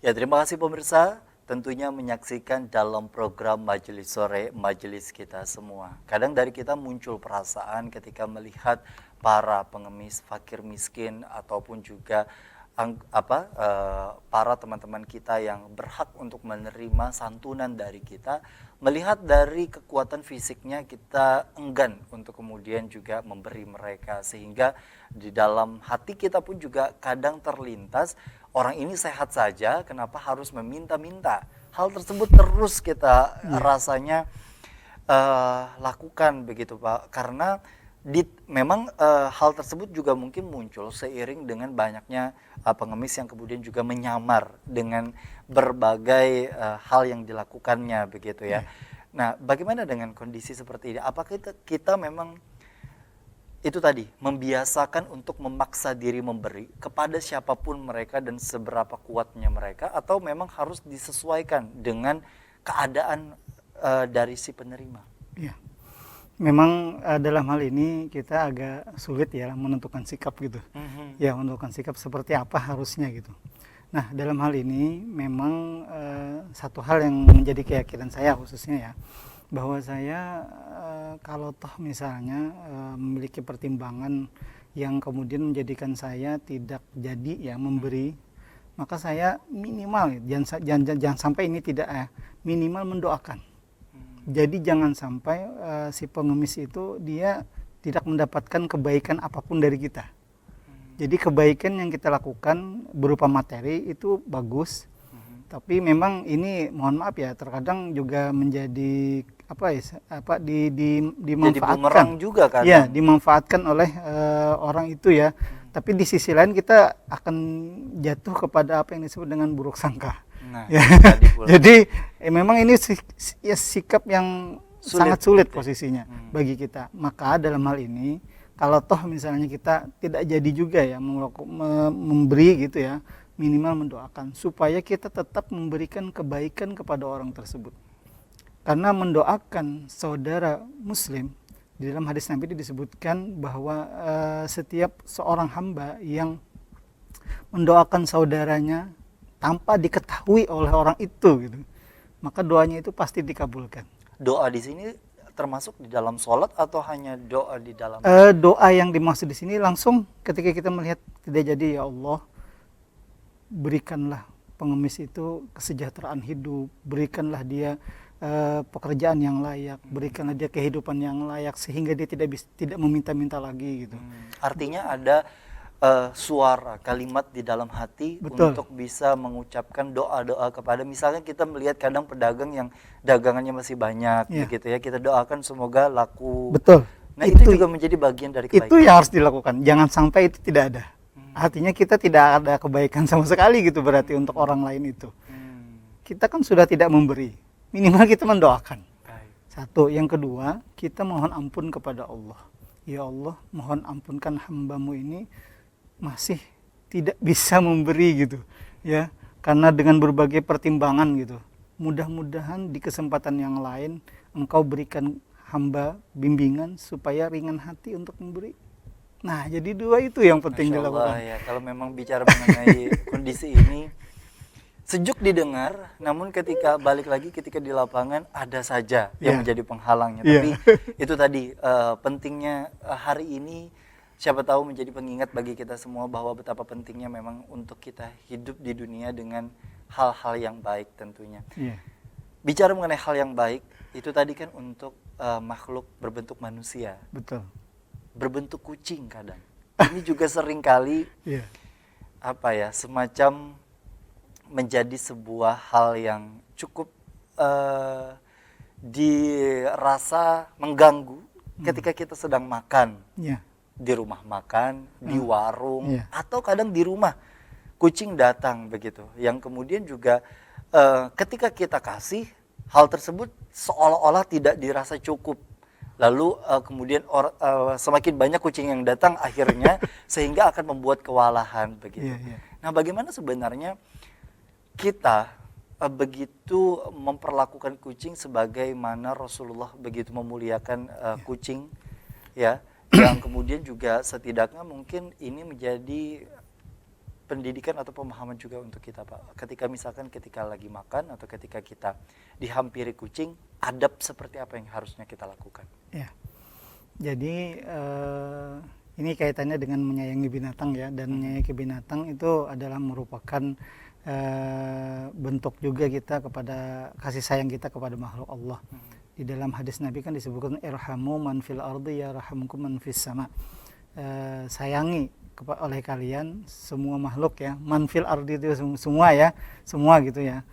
Ya, terima kasih pemirsa. Tentunya menyaksikan dalam program Majelis Sore, majelis kita semua. Kadang dari kita muncul perasaan ketika melihat para pengemis, fakir miskin, ataupun juga para teman-teman kita yang berhak untuk menerima santunan dari kita, melihat dari kekuatan fisiknya kita enggan untuk kemudian juga memberi mereka, sehingga di dalam hati kita pun juga kadang terlintas, orang ini sehat saja, kenapa harus meminta-minta? Hal tersebut terus kita rasanya lakukan begitu Pak, karena memang hal tersebut juga mungkin muncul seiring dengan banyaknya pengemis yang kemudian juga menyamar dengan berbagai hal yang dilakukannya begitu ya. Nah, bagaimana dengan kondisi seperti ini? Apakah kita memang itu tadi membiasakan untuk memaksa diri memberi kepada siapapun mereka dan seberapa kuatnya mereka, atau memang harus disesuaikan dengan keadaan dari si penerima? Iya. Memang dalam hal ini kita agak sulit ya menentukan sikap gitu. Ya, menentukan sikap seperti apa harusnya gitu. Nah, dalam hal ini memang satu hal yang menjadi keyakinan saya khususnya ya, bahwa saya kalau toh misalnya memiliki pertimbangan yang kemudian menjadikan saya tidak jadi ya memberi, maka saya minimal jangan sampai ini tidak minimal mendoakan. Jadi jangan sampai si pengemis itu dia tidak mendapatkan kebaikan apapun dari kita. Jadi kebaikan yang kita lakukan berupa materi itu bagus, tapi memang ini mohon maaf ya terkadang juga menjadi dimanfaatkan. Jadi bumerang juga kan? Ya, dimanfaatkan oleh orang itu ya. Tapi di sisi lain kita akan jatuh kepada apa yang disebut dengan buruk sangka. Nah, ya. Jadi memang ini sikap yang sangat sulit posisinya bagi kita. Maka dalam hal ini kalau toh misalnya kita tidak jadi juga ya memberi gitu ya, minimal mendoakan supaya kita tetap memberikan kebaikan kepada orang tersebut. Karena mendoakan saudara muslim, di dalam hadis Nabi disebutkan bahwa setiap seorang hamba yang mendoakan saudaranya tanpa diketahui oleh orang itu gitu, maka doanya itu pasti dikabulkan. Doa di sini termasuk di dalam sholat atau hanya doa di dalam? Doa yang dimaksud di sini langsung ketika kita melihat tidak jadi, ya Allah berikanlah pengemis itu kesejahteraan hidup, berikanlah dia pekerjaan yang layak, berikanlah dia kehidupan yang layak sehingga dia tidak meminta-minta lagi gitu. Artinya ada suara kalimat di dalam hati. Betul. Untuk bisa mengucapkan doa-doa kepada, misalnya kita melihat kadang pedagang yang dagangannya masih banyak begitu ya, kita doakan semoga laku. Betul. Nah, itu juga menjadi bagian dari kebaikan. Itu yang harus dilakukan, jangan sampai itu tidak ada. Artinya kita tidak ada kebaikan sama sekali gitu berarti untuk orang lain itu. Kita kan sudah tidak memberi, minimal kita mendoakan. Satu, yang kedua kita mohon ampun kepada Allah. Ya Allah, mohon ampunkan hambamu ini masih tidak bisa memberi gitu ya, karena dengan berbagai pertimbangan gitu. Mudah-mudahan di kesempatan yang lain engkau berikan hamba bimbingan supaya ringan hati untuk memberi. Nah, jadi dua itu yang penting dilakukan. Ya, kalau memang bicara mengenai kondisi ini sejuk didengar, namun ketika balik lagi ketika di lapangan ada saja yang menjadi penghalangnya. Tapi itu tadi pentingnya hari ini, siapa tahu menjadi pengingat bagi kita semua bahwa betapa pentingnya memang untuk kita hidup di dunia dengan hal-hal yang baik tentunya. Bicara mengenai hal yang baik, itu tadi kan untuk makhluk berbentuk manusia. Betul. Berbentuk kucing kadang. Ini juga seringkali semacam menjadi sebuah hal yang cukup dirasa mengganggu ketika kita sedang makan. Di rumah makan, di warung, atau kadang di rumah kucing datang begitu, yang kemudian juga ketika kita kasih hal tersebut seolah-olah tidak dirasa cukup, lalu kemudian semakin banyak kucing yang datang akhirnya sehingga akan membuat kewalahan begitu. Nah, bagaimana sebenarnya kita begitu memperlakukan kucing sebagaimana Rasulullah begitu memuliakan kucing ya, yang kemudian juga setidaknya mungkin ini menjadi pendidikan atau pemahaman juga untuk kita Pak. Ketika misalkan ketika lagi makan atau ketika kita dihampiri kucing, adab seperti apa yang harusnya kita lakukan? Ya, jadi ini kaitannya dengan menyayangi binatang ya, dan menyayangi binatang itu adalah merupakan bentuk juga kita kepada kasih sayang kita kepada makhluk Allah. Di dalam hadis Nabi kan disebutkan irhamu man fil ardi yarhamkum man fis sama. Sayangi oleh kalian semua makhluk ya, man fil ardi itu semua ya, semua gitu ya.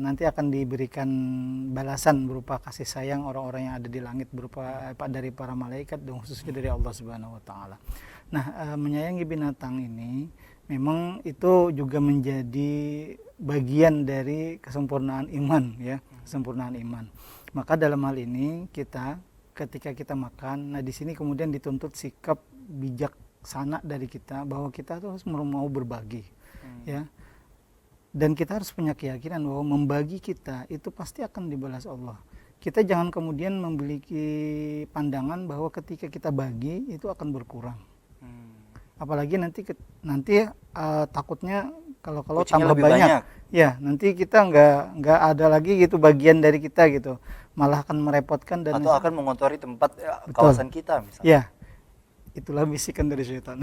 Nanti akan diberikan balasan berupa kasih sayang orang-orang yang ada di langit berupa dari para malaikat dan khususnya dari Allah Subhanahu wa taala. Nah, menyayangi binatang ini memang itu juga menjadi bagian dari kesempurnaan iman ya, kesempurnaan iman. Maka dalam hal ini kita ketika kita makan, nah di sini kemudian dituntut sikap bijaksana dari kita bahwa kita harus mau berbagi ya. Dan kita harus punya keyakinan bahwa membagi kita itu pasti akan dibalas Allah. Kita jangan kemudian memiliki pandangan bahwa ketika kita bagi itu akan berkurang. Apalagi nanti takutnya kalau tambah banyak, ya nanti kita nggak ada lagi gitu bagian dari kita gitu, malah akan merepotkan dan atau akan mengotori tempat kawasan kita misalnya. Ya, itulah bisikan dari syaitan.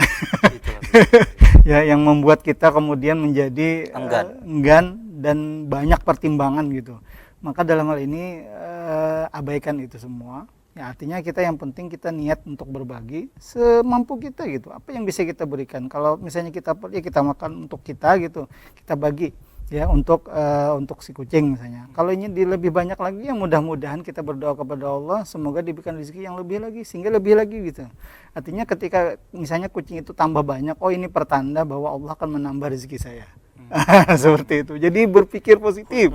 Ya, yang membuat kita kemudian menjadi enggan dan banyak pertimbangan gitu. Maka dalam hal ini abaikan itu semua. Ya, artinya kita yang penting kita niat untuk berbagi semampu kita gitu. Apa yang bisa kita berikan? Kalau misalnya kita makan untuk kita gitu, kita bagi ya untuk si kucing misalnya. Kalau ini lebih banyak lagi ya mudah-mudahan kita berdoa kepada Allah semoga diberikan rezeki yang lebih lagi sehingga lebih lagi gitu. Artinya ketika misalnya kucing itu tambah banyak, oh ini pertanda bahwa Allah akan menambah rezeki saya. Seperti itu. Jadi berpikir positif,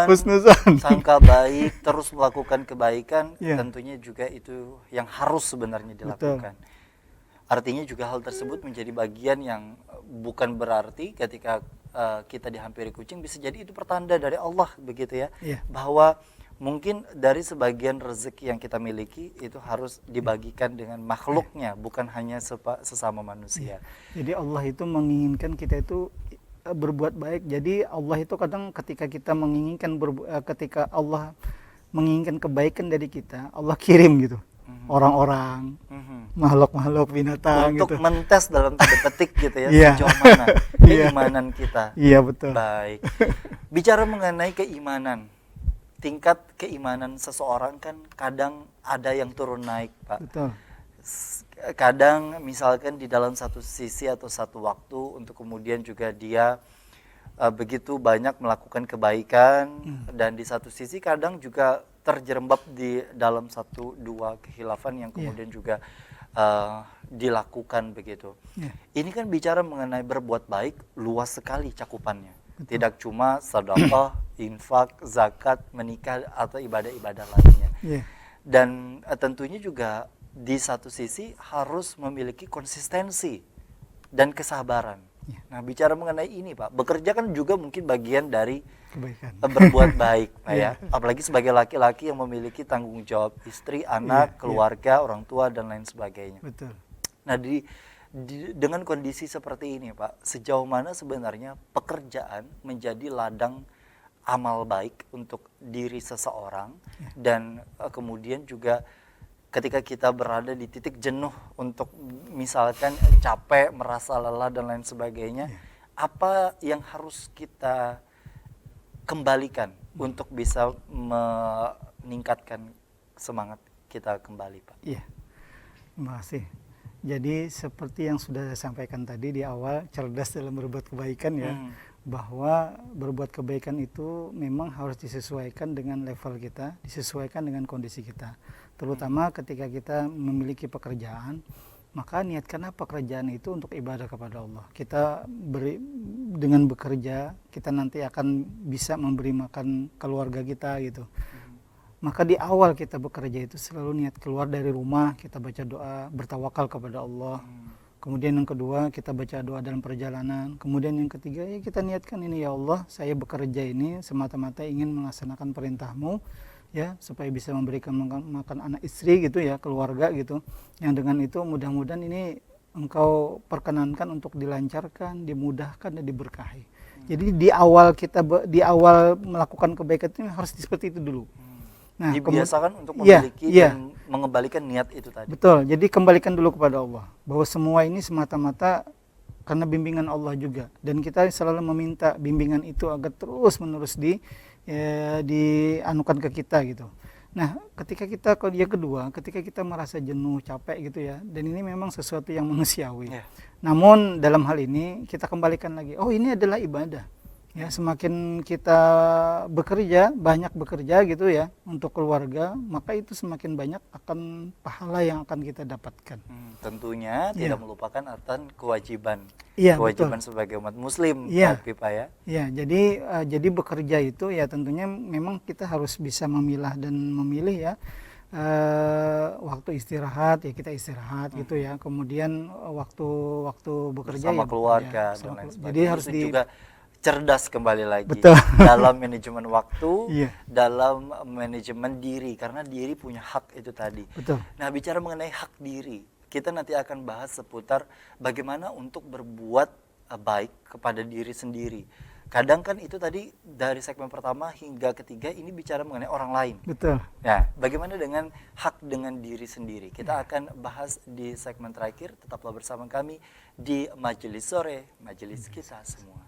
husnuzon, sangka baik, terus melakukan kebaikan, tentunya juga itu yang harus sebenarnya dilakukan. Betul. Artinya juga hal tersebut menjadi bagian yang bukan berarti ketika kita dihampiri kucing bisa jadi itu pertanda dari Allah begitu ya, bahwa mungkin dari sebagian rezeki yang kita miliki itu harus dibagikan dengan makhluknya, bukan hanya sesama manusia. Jadi Allah itu menginginkan kita itu berbuat baik. Jadi Allah itu kadang ketika kita menginginkan ketika Allah menginginkan kebaikan dari kita, Allah kirim gitu orang-orang, makhluk-makhluk binatang untuk gitu. Mentes dalam tanda petik gitu ya, sejauh mana keimanan kita. Iya betul. Baik. Bicara mengenai keimanan, tingkat keimanan seseorang kan kadang ada yang turun naik, Pak. Betul. Kadang misalkan di dalam satu sisi atau satu waktu untuk kemudian juga dia begitu banyak melakukan kebaikan, dan di satu sisi kadang juga terjerembab di dalam satu dua kehilafan yang kemudian juga dilakukan begitu. Ini kan bicara mengenai berbuat baik luas sekali cakupannya. Betul. Tidak cuma sedekah, infak, zakat, menikah atau ibadah-ibadah lainnya. Dan tentunya juga di satu sisi harus memiliki konsistensi dan kesabaran. Nah, bicara mengenai ini, Pak, bekerja kan juga mungkin bagian dari kebaikan, berbuat baik, Pak ya. Apalagi sebagai laki-laki yang memiliki tanggung jawab istri, anak, keluarga, orang tua dan lain sebagainya. Betul. Nah, dengan kondisi seperti ini, Pak, sejauh mana sebenarnya pekerjaan menjadi ladang amal baik untuk diri seseorang dan kemudian juga ketika kita berada di titik jenuh untuk misalkan capek, merasa lelah dan lain sebagainya, apa yang harus kita kembalikan untuk bisa meningkatkan semangat kita kembali, Pak? Iya, terima kasih. Jadi seperti yang sudah saya sampaikan tadi di awal, cerdas dalam berbuat kebaikan ya, bahwa berbuat kebaikan itu memang harus disesuaikan dengan level kita, disesuaikan dengan kondisi kita. Terutama ketika kita memiliki pekerjaan, maka niatkanlah pekerjaan itu untuk ibadah kepada Allah. Kita dengan bekerja, kita nanti akan bisa memberi makan keluarga kita gitu. Maka di awal kita bekerja itu selalu niat keluar dari rumah, kita baca doa, bertawakal kepada Allah. Kemudian yang kedua, kita baca doa dalam perjalanan. Kemudian yang ketiga, ya kita niatkan ini, ya Allah, saya bekerja ini semata-mata ingin melaksanakan perintah-Mu, ya, supaya bisa memberikan makan anak istri gitu ya, keluarga gitu. Yang dengan itu mudah-mudahan ini engkau perkenankan untuk dilancarkan, dimudahkan dan diberkahi. Jadi di awal melakukan kebaikan itu harus seperti itu dulu. Nah, dibiasakan untuk memiliki dan mengembalikan niat itu tadi. Betul. Jadi kembalikan dulu kepada Allah bahwa semua ini semata-mata karena bimbingan Allah juga, dan kita selalu meminta bimbingan itu agar terus-menerus dianukan ke kita gitu. Nah, ketika kita merasa jenuh, capek gitu ya, dan ini memang sesuatu yang manusiawi. Namun dalam hal ini kita kembalikan lagi, oh ini adalah ibadah. Ya, semakin kita banyak bekerja gitu ya untuk keluarga, maka itu semakin banyak akan pahala yang akan kita dapatkan. Tentunya tidak melupakan artan kewajiban. Betul. Sebagai umat muslim, Pak ya. Jadi bekerja itu ya tentunya memang kita harus bisa memilah dan memilih ya. Waktu istirahat ya kita istirahat gitu ya. Kemudian waktu bekerja sama keluarga dan lain sebagainya. Jadi harus juga cerdas kembali lagi. Betul. Dalam manajemen waktu, dalam manajemen diri, karena diri punya hak itu tadi. Betul. Nah, bicara mengenai hak diri, kita nanti akan bahas seputar bagaimana untuk berbuat baik kepada diri sendiri. Kadang kan itu tadi dari segmen pertama hingga ketiga ini bicara mengenai orang lain. Betul. Nah, bagaimana dengan hak dengan diri sendiri? Kita akan bahas di segmen terakhir. Tetaplah bersama kami di Majelis Sore, majelis kita semua.